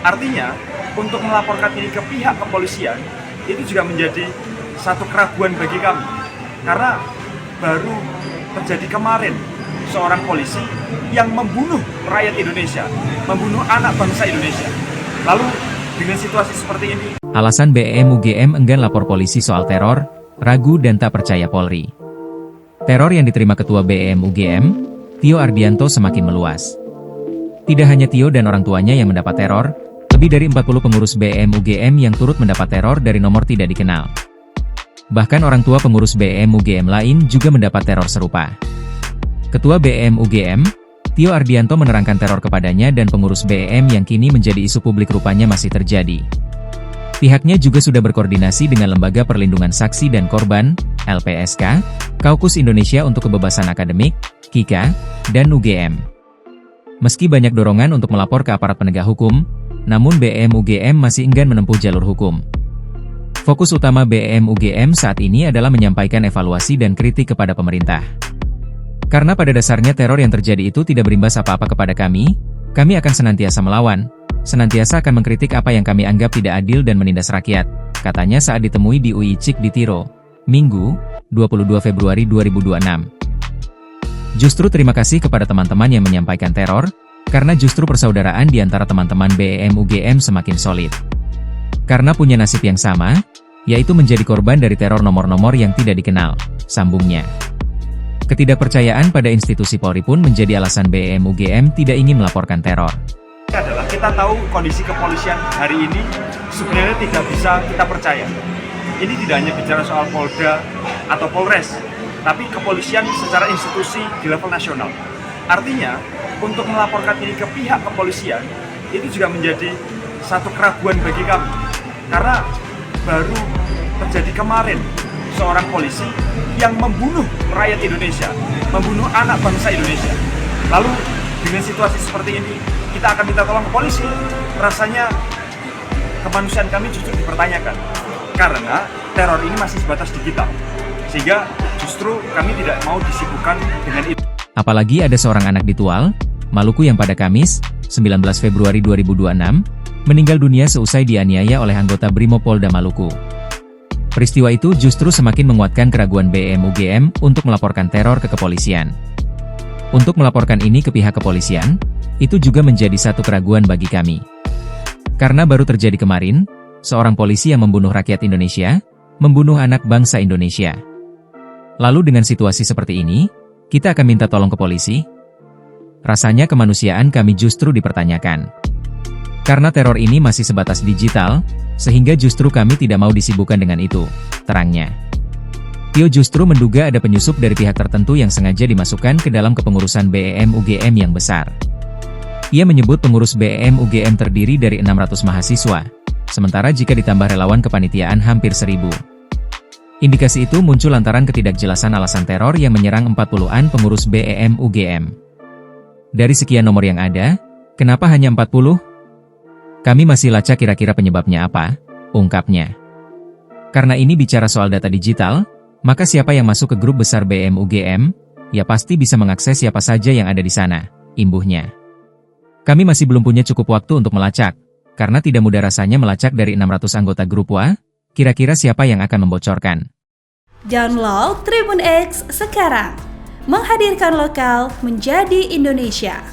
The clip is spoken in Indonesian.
Artinya, untuk melaporkan ini ke pihak kepolisian, itu juga menjadi satu keraguan bagi kami. Karena baru terjadi kemarin, seorang polisi yang membunuh rakyat Indonesia, membunuh anak bangsa Indonesia. Lalu, dengan situasi seperti ini, alasan BEM UGM enggan lapor polisi soal teror, ragu dan tak percaya Polri. Teror yang diterima Ketua BEM UGM, Tio Ardianto semakin meluas. Tidak hanya Tio dan orang tuanya yang mendapat teror, lebih dari 40 pengurus BEM UGM yang turut mendapat teror dari nomor tidak dikenal. Bahkan orang tua pengurus BEM UGM lain juga mendapat teror serupa. Ketua BEM UGM, Tio Ardianto menerangkan teror kepadanya dan pengurus BEM yang kini menjadi isu publik rupanya masih terjadi. Pihaknya juga sudah berkoordinasi dengan Lembaga Perlindungan Saksi dan Korban, LPSK, Kaukus Indonesia untuk Kebebasan Akademik, KIKA, dan UGM. Meski banyak dorongan untuk melapor ke aparat penegak hukum, namun BEM UGM masih enggan menempuh jalur hukum. Fokus utama BEM UGM saat ini adalah menyampaikan evaluasi dan kritik kepada pemerintah. Karena pada dasarnya teror yang terjadi itu tidak berimbas apa-apa kepada kami akan senantiasa melawan, senantiasa akan mengkritik apa yang kami anggap tidak adil dan menindas rakyat, katanya saat ditemui di UI Cik di Tiro, Minggu, 22 Februari 2026. Justru terima kasih kepada teman-teman yang menyampaikan teror, karena justru persaudaraan di antara teman-teman BEM UGM semakin solid. Karena punya nasib yang sama, yaitu menjadi korban dari teror nomor-nomor yang tidak dikenal, sambungnya. Ketidakpercayaan pada institusi Polri pun menjadi alasan BEM UGM tidak ingin melaporkan teror. adalah kita tahu kondisi kepolisian hari ini sebenarnya tidak bisa kita percaya. Ini tidak hanya bicara soal Polda atau Polres, tapi kepolisian secara institusi di level nasional. Artinya, untuk melaporkan ini ke pihak kepolisian, itu juga menjadi satu keraguan bagi kami. Karena baru terjadi kemarin, seorang polisi yang membunuh rakyat Indonesia, membunuh anak bangsa Indonesia. Lalu, dengan situasi seperti ini, kita akan minta tolong ke polisi. Rasanya kemanusiaan kami justru dipertanyakan. Karena teror ini masih sebatas digital. Sehingga justru kami tidak mau disibukkan dengan itu. Apalagi ada seorang anak di Tual, Maluku yang pada Kamis, 19 Februari 2026, meninggal dunia seusai dianiaya oleh anggota Brimopolda Maluku. Peristiwa itu justru semakin menguatkan keraguan BEM UGM untuk melaporkan teror ke kepolisian. Untuk melaporkan ini ke pihak kepolisian, itu juga menjadi satu keraguan bagi kami. Karena baru terjadi kemarin, seorang polisi yang membunuh rakyat Indonesia, membunuh anak bangsa Indonesia. Lalu dengan situasi seperti ini, kita akan minta tolong ke polisi? Rasanya kemanusiaan kami justru dipertanyakan. Karena teror ini masih sebatas digital, sehingga justru kami tidak mau disibukkan dengan itu, terangnya. Tio justru menduga ada penyusup dari pihak tertentu yang sengaja dimasukkan ke dalam kepengurusan BEM UGM yang besar. Ia menyebut pengurus BEM UGM terdiri dari 600 mahasiswa, sementara jika ditambah relawan kepanitiaan hampir 1.000. Indikasi itu muncul lantaran ketidakjelasan alasan teror yang menyerang 40-an pengurus BEM UGM. Dari sekian nomor yang ada, kenapa hanya 40? Kami masih lacak kira-kira penyebabnya apa, ungkapnya. Karena ini bicara soal data digital, maka siapa yang masuk ke grup besar BEM UGM, ya pasti bisa mengakses siapa saja yang ada di sana, imbuhnya. Kami masih belum punya cukup waktu untuk melacak, karena tidak mudah rasanya melacak dari 600 anggota grup WA, kira-kira siapa yang akan membocorkan. Download Tribun X sekarang, menghadirkan lokal menjadi Indonesia.